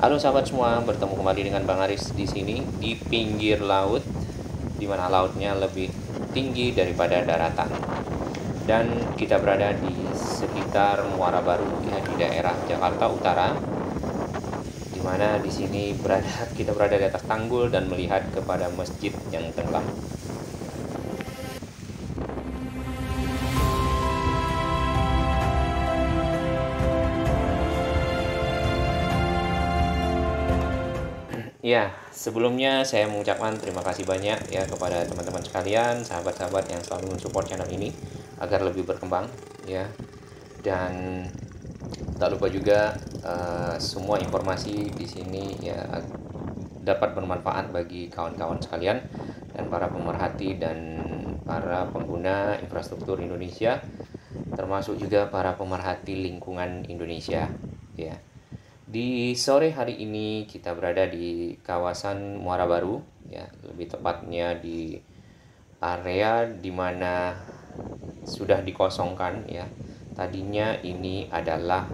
Halo sahabat semua, bertemu kembali dengan Bang Aris di sini di pinggir laut, di mana lautnya lebih tinggi daripada daratan. Dan kita berada di sekitar Muara Baru, ya, di daerah Jakarta Utara, di mana di sini kita berada di atas tanggul dan melihat kepada masjid yang tenggelam. Ya, sebelumnya saya mengucapkan terima kasih banyak ya kepada teman-teman sekalian, sahabat-sahabat yang selalu mensupport channel ini agar lebih berkembang ya. Dan tak lupa juga semua informasi di sini ya dapat bermanfaat bagi kawan-kawan sekalian dan para pemerhati dan para pengguna infrastruktur Indonesia, termasuk juga para pemerhati lingkungan Indonesia ya. Di sore hari ini kita berada di kawasan Muara Baru ya, lebih tepatnya di area di mana sudah dikosongkan ya. Tadinya ini adalah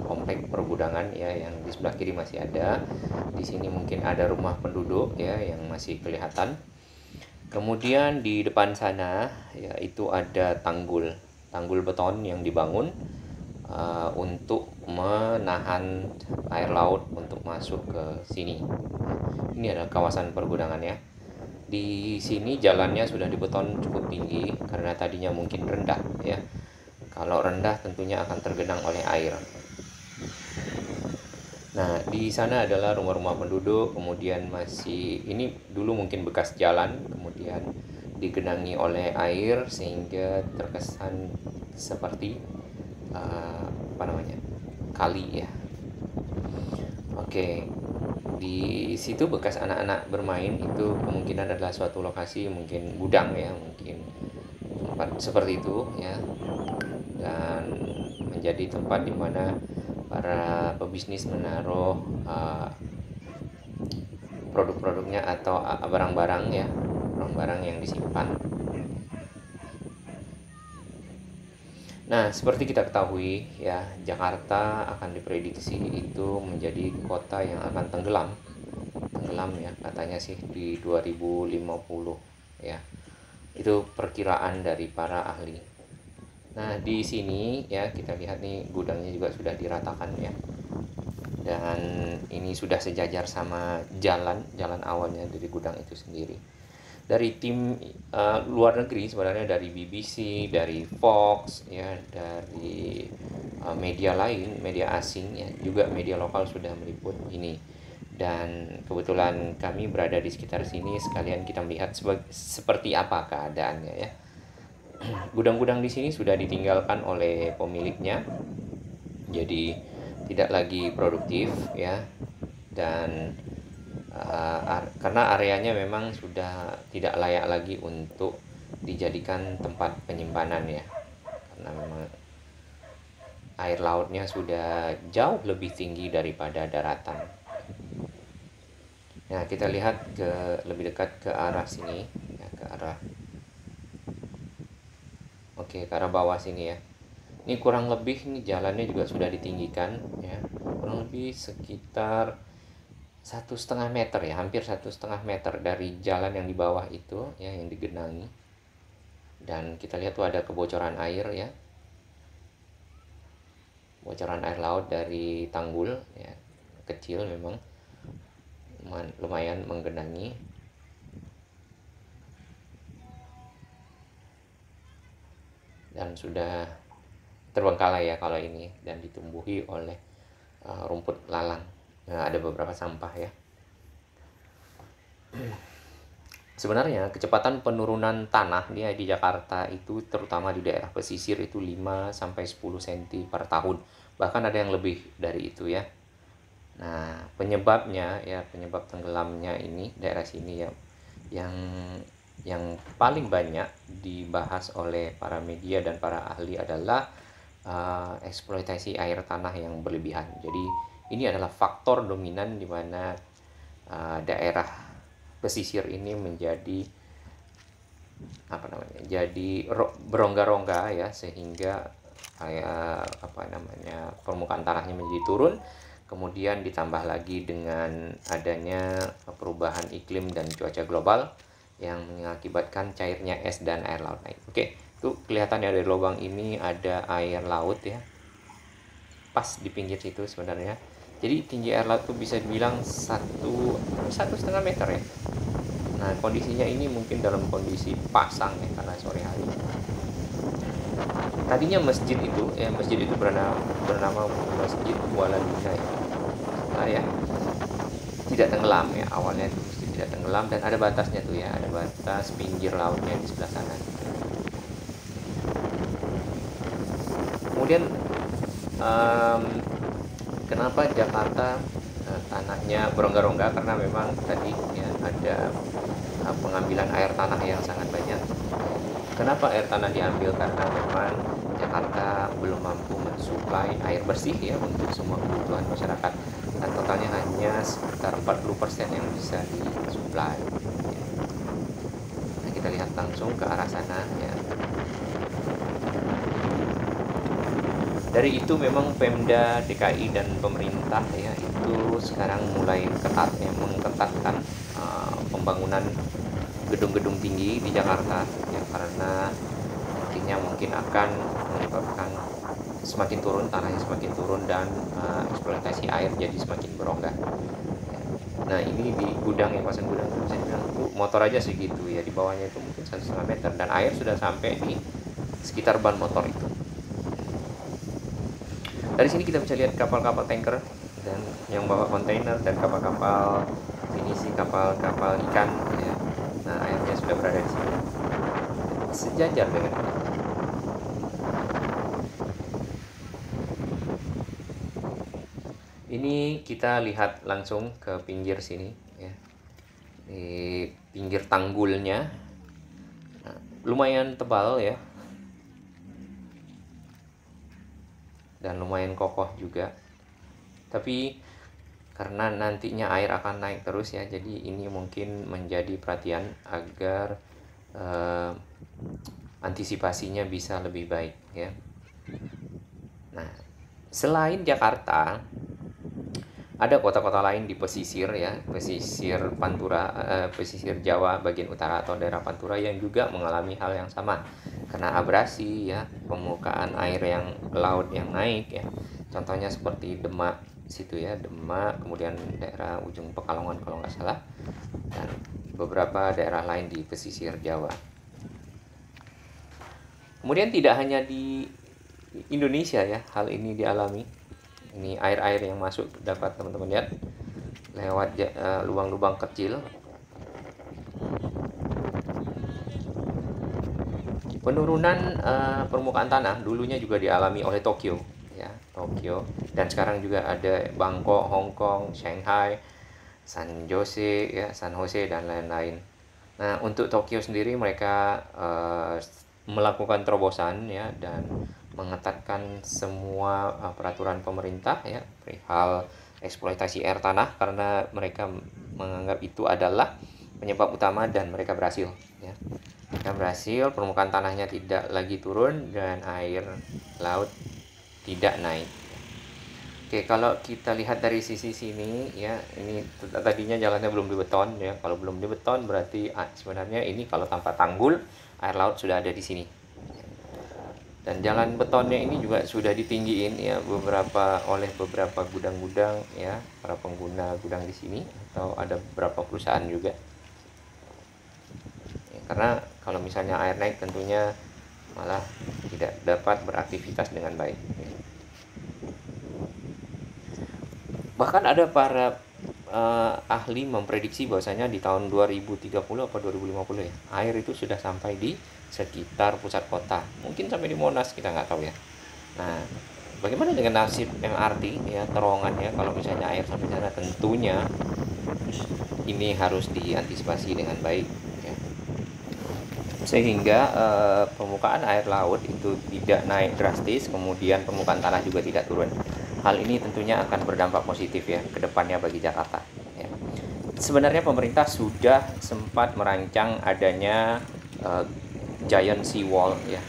komplek pergudangan ya, yang di sebelah kiri masih ada. Di sini mungkin ada rumah penduduk ya yang masih kelihatan. Kemudian di depan sana ya itu ada tanggul beton yang dibangun untuk menahan air laut untuk masuk ke sini. Ini adalah kawasan pergudangan ya. Di sini jalannya sudah dibeton cukup tinggi karena tadinya mungkin rendah ya. Kalau rendah tentunya akan tergenang oleh air. Nah, di sana adalah rumah-rumah penduduk, kemudian ini dulu mungkin bekas jalan, kemudian digenangi oleh air sehingga terkesan seperti apa namanya? Kali ya. Oke. Di situ bekas anak-anak bermain, itu kemungkinan adalah suatu lokasi mungkin gudang ya, mungkin tempat seperti itu ya. Dan menjadi tempat di mana para pebisnis menaruh produk-produknya atau barang-barang ya, barang-barang yang disimpan. Nah, seperti kita ketahui ya, Jakarta akan diprediksi itu menjadi kota yang akan tenggelam ya, katanya sih di 2050 ya. Itu perkiraan dari para ahli. Nah, di sini ya kita lihat nih gudangnya juga sudah diratakan ya. Dan ini sudah sejajar sama jalan awalnya dari gudang itu sendiri. Dari tim luar negeri sebenarnya, dari BBC, dari Fox ya, dari media lain, media asing ya, juga media lokal sudah meliput ini. Dan kebetulan kami berada di sekitar sini, sekalian kita melihat seperti apa keadaannya ya. Gudang-gudang di sini sudah ditinggalkan oleh pemiliknya, jadi tidak lagi produktif ya. Dan karena areanya memang sudah tidak layak lagi untuk dijadikan tempat penyimpanan ya, karena memang air lautnya sudah jauh lebih tinggi daripada daratan. Nah, kita lihat lebih dekat ke arah sini ya, ke arah bawah sini ya. Ini kurang lebih ini jalannya juga sudah ditinggikan ya, kurang lebih sekitar 1,5 meter ya, hampir 1,5 meter dari jalan yang di bawah itu ya, yang digenangi. Dan kita lihat tuh ada kebocoran air ya, bocoran air laut dari tanggul ya, kecil memang, lumayan menggenangi. Dan sudah terbengkalai ya kalau ini, dan ditumbuhi oleh rumput lalang. Nah, ada beberapa sampah ya. Sebenarnya kecepatan penurunan tanah di Jakarta itu, terutama di daerah pesisir, itu 5 sampai 10 cm per tahun. Bahkan ada yang lebih dari itu ya. Nah, penyebabnya ya, penyebab tenggelamnya ini daerah sini ya, yang paling banyak dibahas oleh para media dan para ahli adalah eksploitasi air tanah yang berlebihan. Jadi ini adalah faktor dominan di mana daerah pesisir ini menjadi jadi berongga-rongga ya, sehingga permukaan tanahnya menjadi turun, kemudian ditambah lagi dengan adanya perubahan iklim dan cuaca global yang mengakibatkan cairnya es dan air laut naik. Oke, itu kelihatannya dari lubang ini ada air laut ya, pas di pinggir situ sebenarnya. Jadi tinggi air laut tuh bisa dibilang 1,5 meter ya. Nah, kondisinya ini mungkin dalam kondisi pasang ya, karena sore hari. Tadinya masjid itu bernama Masjid Kuala Luna ya. Nah, ya, tidak tenggelam ya, awalnya itu masjid tidak tenggelam, dan ada batasnya tuh ya, ada batas pinggir lautnya di sebelah sana. Kemudian kenapa Jakarta tanahnya berongga-rongga? Karena memang tadi ya ada pengambilan air tanah yang sangat banyak. Kenapa air tanah diambil? Karena memang Jakarta belum mampu mensuplai air bersih ya untuk semua kebutuhan masyarakat, dan totalnya hanya sekitar 40% yang bisa disuplai. Nah, kita lihat langsung ke arah sana ya. Dari itu memang Pemda DKI dan pemerintah ya itu sekarang mulai ketat ya, mengetatkan pembangunan gedung-gedung tinggi di Jakarta ya, karena nantinya mungkin akan menyebabkan semakin turun, tanahnya semakin turun, dan eksploitasi air jadi semakin berongga. Nah, ini di gudang yang pasang gudang bisa dibilang motor aja segitu ya, di bawahnya itu mungkin 1,5 meter, dan air sudah sampai di sekitar ban motor itu. Dari sini kita bisa lihat kapal-kapal tanker dan yang bawa kontainer, dan kapal-kapal finisi, kapal-kapal ikan ya. Nah, airnya sudah berada di sini sejajar dengan ini. Ini kita lihat langsung ke pinggir sini ya, di pinggir tanggulnya. Nah, lumayan tebal ya, dan lumayan kokoh juga. Tapi karena nantinya air akan naik terus ya, jadi ini mungkin menjadi perhatian agar antisipasinya bisa lebih baik ya. Nah, selain Jakarta, ada kota-kota lain di pesisir ya, pesisir Pantura, pesisir Jawa bagian utara atau daerah Pantura yang juga mengalami hal yang sama karena abrasi ya, permukaan air yang laut yang naik ya. Contohnya seperti Demak situ ya, Demak, kemudian daerah ujung Pekalongan kalau nggak salah, dan beberapa daerah lain di pesisir Jawa. Kemudian tidak hanya di Indonesia ya hal ini dialami. Ini air-air yang masuk dapat teman-teman lihat lewat lubang-lubang kecil. Penurunan permukaan tanah dulunya juga dialami oleh Tokyo ya, Tokyo, dan sekarang juga ada Bangkok, Hong Kong, Shanghai, San Jose ya, San Jose dan lain-lain. Nah, untuk Tokyo sendiri mereka melakukan terobosan ya, dan mengetatkan semua peraturan pemerintah ya perihal eksploitasi air tanah, karena mereka menganggap itu adalah penyebab utama, dan mereka berhasil ya. Mereka berhasil, permukaan tanahnya tidak lagi turun dan air laut tidak naik. Oke, kalau kita lihat dari sisi sini ya, ini tadinya jalannya belum dibeton ya. Kalau belum dibeton berarti sebenarnya ini kalau tanpa tanggul air laut sudah ada di sini. Dan jalan betonnya ini juga sudah ditinggiin ya oleh beberapa gudang-gudang ya, para pengguna gudang di sini, atau ada beberapa perusahaan juga. Ya, karena kalau misalnya air naik tentunya malah tidak dapat beraktivitas dengan baik. Bahkan ada para ahli memprediksi bahwasanya di tahun 2030 atau 2050 ya, air itu sudah sampai di sekitar pusat kota, mungkin sampai di Monas, kita nggak tahu ya. Nah, bagaimana dengan nasib MRT ya, terowongannya kalau misalnya air sampai sana? Tentunya ini harus diantisipasi dengan baik ya, sehingga permukaan air laut itu tidak naik drastis, kemudian permukaan tanah juga tidak turun. Hal ini tentunya akan berdampak positif ya ke depannya bagi Jakarta ya. Sebenarnya pemerintah sudah sempat merancang adanya giant sea wall ya,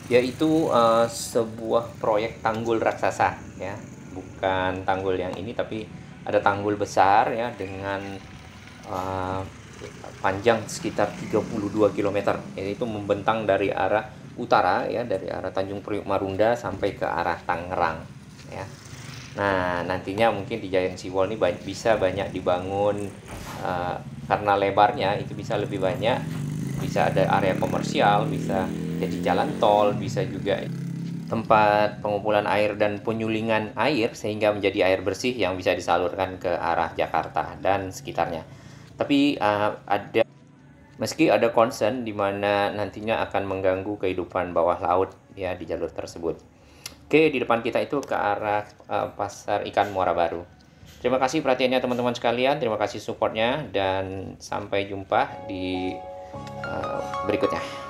yaitu sebuah proyek tanggul raksasa ya, bukan tanggul yang ini, tapi ada tanggul besar ya dengan uh, panjang sekitar 32 km, yaitu membentang dari arah utara ya, dari arah Tanjung Priok Marunda sampai ke arah Tangerang ya. Nah, nantinya mungkin di Giant Seawall ini bisa banyak dibangun karena lebarnya itu bisa lebih banyak, bisa ada area komersial, bisa jadi jalan tol, bisa juga tempat pengumpulan air dan penyulingan air sehingga menjadi air bersih yang bisa disalurkan ke arah Jakarta dan sekitarnya. Tapi meski ada concern di mana nantinya akan mengganggu kehidupan bawah laut ya di jalur tersebut. Oke, di depan kita itu ke arah pasar ikan Muara Baru. Terima kasih perhatiannya teman-teman sekalian, terima kasih supportnya, dan sampai jumpa di berikutnya.